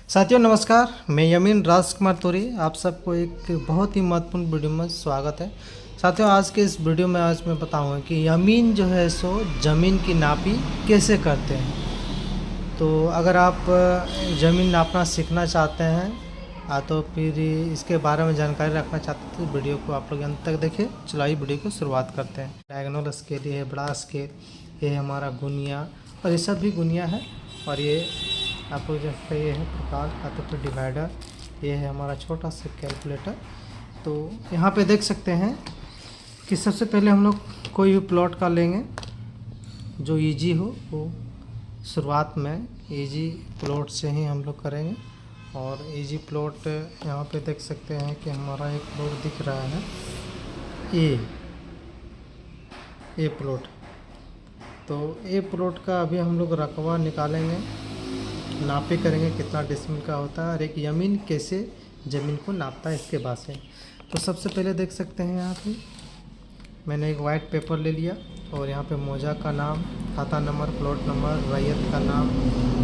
साथियों नमस्कार, मैं यमीन राजकुमार तोरी आप सबको एक बहुत ही महत्वपूर्ण वीडियो में स्वागत है। साथियों आज के इस वीडियो में आज मैं बताऊंगा कि यमीन जो है सो ज़मीन की नापी कैसे करते हैं। तो अगर आप ज़मीन नापना सीखना चाहते हैं तो फिर इसके बारे में जानकारी रखना चाहते हैं तो वीडियो को आप लोग अंत तक देखें। चलाइए वीडियो को शुरुआत करते हैं। डायगोनल स्केल ये है, बड़ा स्केल ये है हमारा गुनिया, और ये सब भी गुनिया है। और ये आपको जैसे ये है प्रकार तो फिर डिवाइडर, ये है हमारा छोटा सा कैलकुलेटर। तो यहाँ पे देख सकते हैं कि सबसे पहले हम लोग कोई भी प्लॉट का लेंगे जो इजी हो, वो शुरुआत में इजी प्लॉट से ही हम लोग करेंगे। और इजी प्लॉट यहाँ पे देख सकते हैं कि हमारा एक प्लॉट दिख रहा है ए प्लॉट। तो ए प्लॉट का अभी हम लोग रकबा निकालेंगे, नापे करेंगे कितना डिसमिल का होता है और एक यमीन कैसे ज़मीन को नापता है इसके बाद से। तो सबसे पहले देख सकते हैं यहाँ पे मैंने एक वाइट पेपर ले लिया और यहाँ पे मौजा का नाम, खाता नंबर, प्लॉट नंबर, रैयत का नाम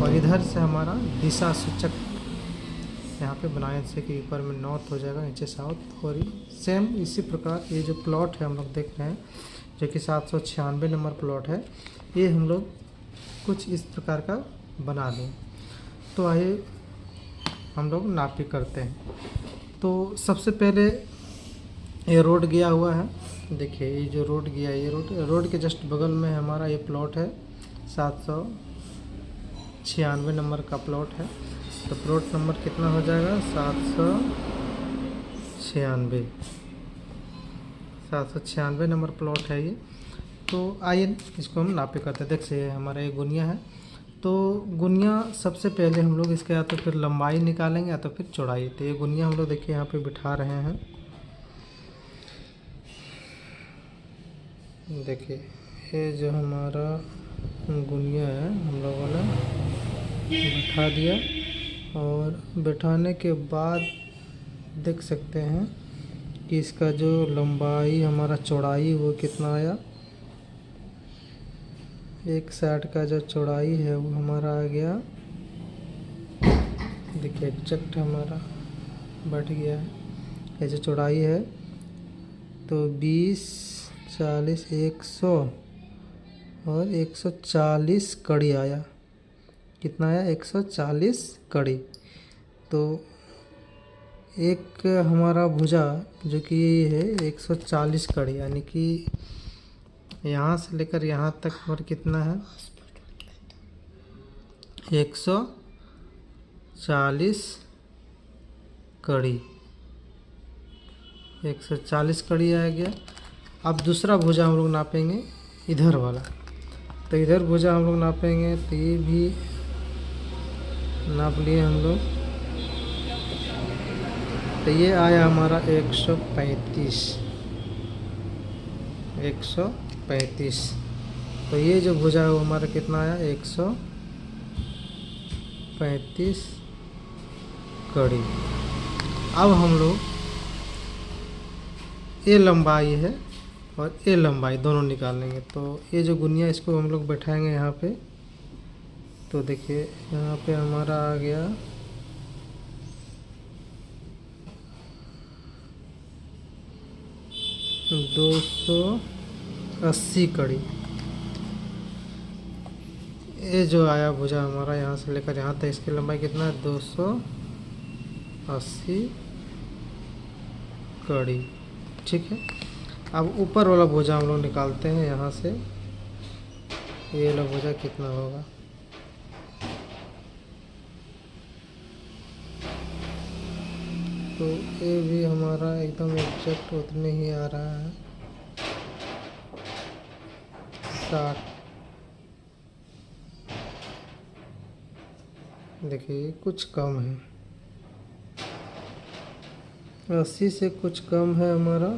और इधर से हमारा दिशा सूचक यहाँ पे बनाए जैसे कि ऊपर में नॉर्थ हो जाएगा, नीचे साउथ। और सेम इसी प्रकार ये जो प्लॉट है हम लोग देख रहे हैं जो कि 796 नंबर प्लॉट है, ये हम लोग कुछ इस प्रकार का बना दें। तो आइए हम लोग नापी करते हैं। तो सबसे पहले ये रोड गया हुआ है, देखिए ये जो रोड गया है, ये रोड के जस्ट बगल में हमारा ये प्लॉट है, 796 नंबर का प्लॉट है। तो प्लॉट नंबर कितना हो जाएगा 796 नंबर प्लॉट है ये। तो आइए इसको हम नापे करते हैं। देख से हमारा ये गुनिया है। तो गुनिया सबसे पहले हम लोग इसके या तो फिर लंबाई निकालेंगे या तो फिर चौड़ाई। तो ये गुनिया हम लोग देखिए यहाँ पे बिठा रहे हैं, देखिए ये जो हमारा गुनिया है हम लोगों ने बिठा दिया। और बिठाने के बाद देख सकते हैं कि इसका जो लंबाई हमारा चौड़ाई वो कितना आया। एक साइड का जो चौड़ाई है वो हमारा आ गया, देखिए एग्जैक्ट हमारा बैठ गया है। ये जो चौड़ाई है तो 20, 40, 100 और 140 कड़ी आया। कितना आया 140 कड़ी। तो एक हमारा भुजा जो कि ये है 140 कड़ी, यानी कि यहाँ से लेकर यहाँ तक पर कितना है 140 कड़ी, 140 कड़ी आ गया। अब दूसरा भुजा हम लोग नापेंगे इधर वाला। तो इधर भुजा हम लोग नापेंगे तो ये भी नाप लिए हम लोग। तो ये आया हमारा 135। तो ये जो भुजा है वो हमारा कितना आया 135 कड़ी। अब हम लोग ये लंबाई है और ये लंबाई दोनों निकालेंगे। तो ये जो गुनिया इसको हम लोग बैठाएंगे यहाँ पे। तो देखिए यहाँ पे हमारा आ गया 280 कड़ी। ये जो आया भुजा हमारा यहाँ से लेकर यहाँ तक, इसकी लंबाई कितना है 280 कड़ी, ठीक है। अब ऊपर वाला भुजा हम लोग निकालते हैं यहाँ से। ये वाला भुजा कितना होगा, तो ये भी हमारा एकदम एग्जैक्ट उतने ही आ रहा है 60। देखिए कुछ कम है, 80 से कुछ कम है हमारा,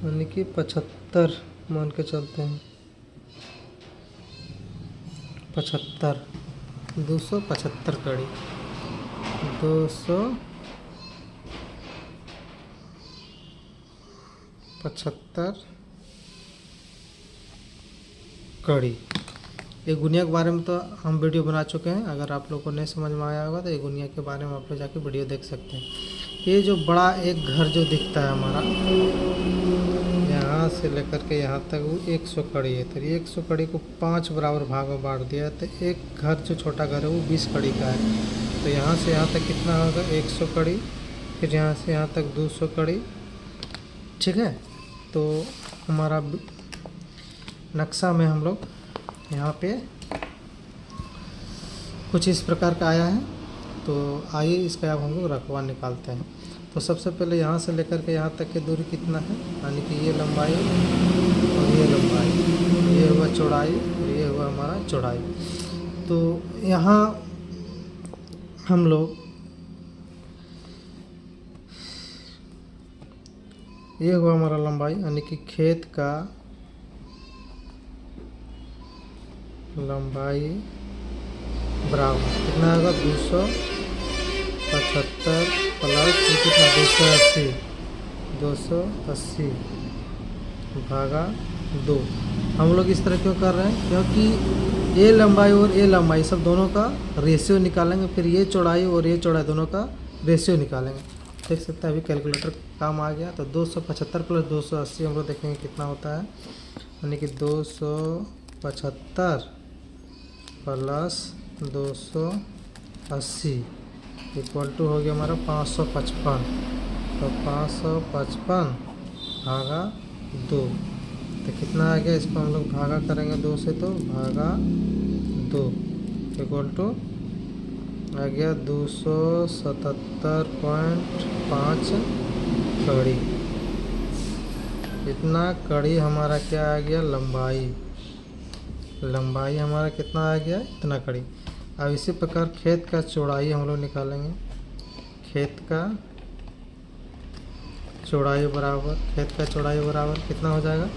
यानी कि 75 मान के चलते हैं। 275 कड़ी, 275 कड़ी। ये गुनिया के बारे में तो हम वीडियो बना चुके हैं, अगर आप लोग को नहीं समझ में आया होगा तो ये गुनिया के बारे में आप लोग जाके वीडियो देख सकते हैं। ये जो बड़ा एक घर जो दिखता है हमारा, यहाँ से लेकर के यहाँ तक वो 100 कड़ी है। तो 100 कड़ी को 5 बराबर भाग में बांट दिया है, तो एक घर जो छोटा घर है वो 20 कड़ी का है। तो यहाँ से यहाँ तक कितना होगा 100 कड़ी, फिर यहाँ से यहाँ तक 200 कड़ी, ठीक है। तो हमारा नक्शा में हम लोग यहाँ पे कुछ इस प्रकार का आया है। तो आइए इसका अब हम लोग रकबा निकालते हैं। तो सबसे पहले यहाँ से लेकर के यहाँ तक की दूरी कितना है, यानी कि ये लंबाई और ये लंबाई, ये हुआ चौड़ाई और ये हुआ हमारा चौड़ाई। तो यहाँ हम लोग ये हुआ हमारा लंबाई, यानी कि खेत का लंबाई बराबर कितना होगा 275 प्लस कितना 280 भागा 2। हम लोग इस तरह क्यों कर रहे हैं, क्योंकि ये लंबाई और ये लंबाई सब दोनों का रेशियो निकालेंगे, फिर ये चौड़ाई और ये चौड़ाई दोनों का रेशियो निकालेंगे। देख सकते हैं अभी कैलकुलेटर काम आ गया। तो 275 प्लस 280 हम लोग देखेंगे कितना होता है, यानी कि 275 प्लस 280 इक्वल टू हो गया हमारा 555। तो 555 भागा 2, तो कितना आ गया, इसको हम लोग भागा करेंगे 2 से, तो भागा 2 इक्वल टू आ गया 277.5 कड़ी। इतना कड़ी हमारा क्या आ गया, लंबाई हमारा कितना आ गया, इतना कड़ी। अब इसी प्रकार खेत का चौड़ाई हम लोग निकालेंगे। खेत का चौड़ाई बराबर कितना हो जाएगा,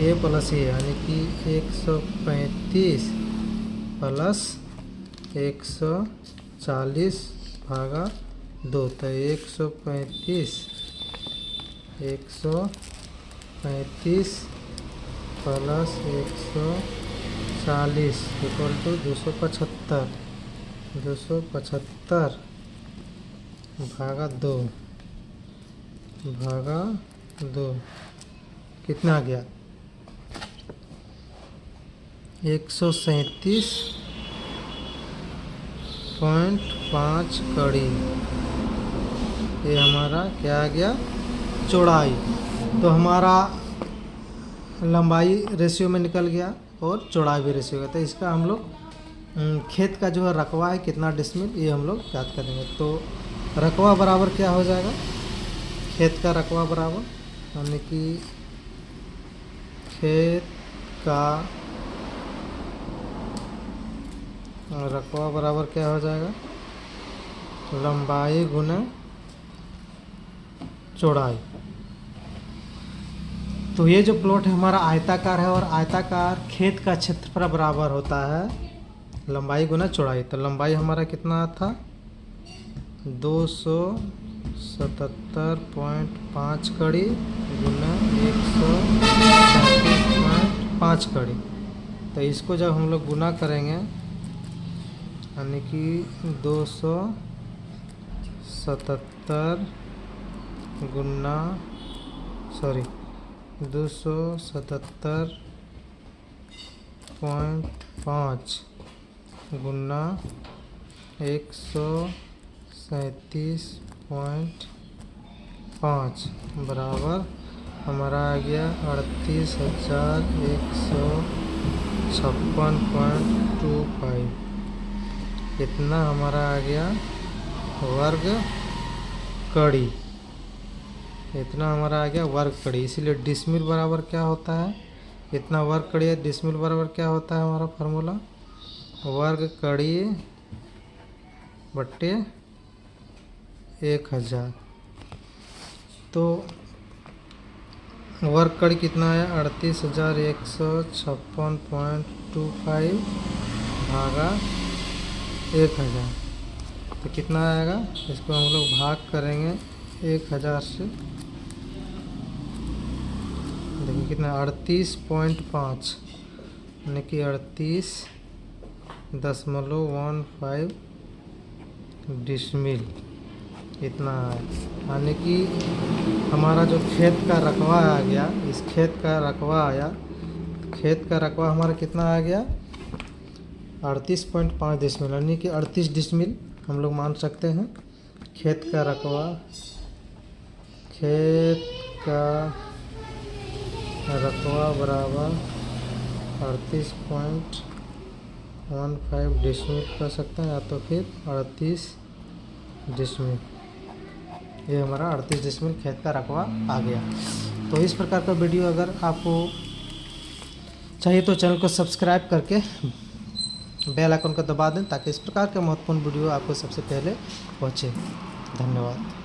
ए प्लस ए, यानी कि 135 प्लस 140 भागा 2। तो 135 प्लस 140 इक्वल टू 275 भागा 2 कितना आ गया 137.5 कड़ी। ये हमारा क्या आ गया, चौड़ाई। तो हमारा लंबाई रेशियो में निकल गया और चौड़ाई भी रेशियो का। तो इसका हम लोग खेत का जो है रकबा है कितना डिसमिल, ये हम लोग याद करेंगे। तो रकबा बराबर क्या हो जाएगा, खेत का रकबा बराबर, यानी कि खेत का रकबा बराबर क्या हो जाएगा, लंबाई गुना चौड़ाई। तो ये जो प्लॉट है हमारा आयताकार है, और आयताकार खेत का क्षेत्रफल बराबर होता है लंबाई गुना चौड़ाई। तो लंबाई हमारा कितना था 277.5 कड़ी गुना 137.5 कड़ी। तो इसको जब हम लोग गुना करेंगे, यानी कि 277 गुना 277.5 गुना 137.5 बराबर हमारा आ गया 38,156.25। इतना हमारा आ गया वर्ग कड़ी, इतना हमारा आ गया वर्ग कड़ी। इसीलिए डिसमिल बराबर क्या होता है, इतना वर्ग कड़ी है। डिसमिल बराबर क्या होता है हमारा फार्मूला, वर्ग कड़ी बट्टे 1000। तो वर्ग कड़ी कितना है 38,156.25 भागा 1000। तो कितना आएगा, इसको हम लोग भाग करेंगे 1000 से, देखिए कितना 38.5, यानी कि 38 .15 डिसमिल इतना है। यानी कि हमारा जो खेत का रकबा आ गया, इस खेत का रकबा आया, खेत का रकबा हमारा कितना आ गया 38.5 डिसमिल, यानी कि 38 डिसमिल हम लोग मान सकते हैं। खेत का रकबा बराबर 38.15 डिसमिल कर सकते हैं, या तो फिर 38 डिसमिल। ये हमारा 38 डिसमिल खेत का रकबा आ गया। तो इस प्रकार का वीडियो अगर आपको चाहिए तो चैनल को सब्सक्राइब करके बेल आइकन को दबा दें, ताकि इस प्रकार के महत्वपूर्ण वीडियो आपको सबसे पहले पहुँचे। धन्यवाद।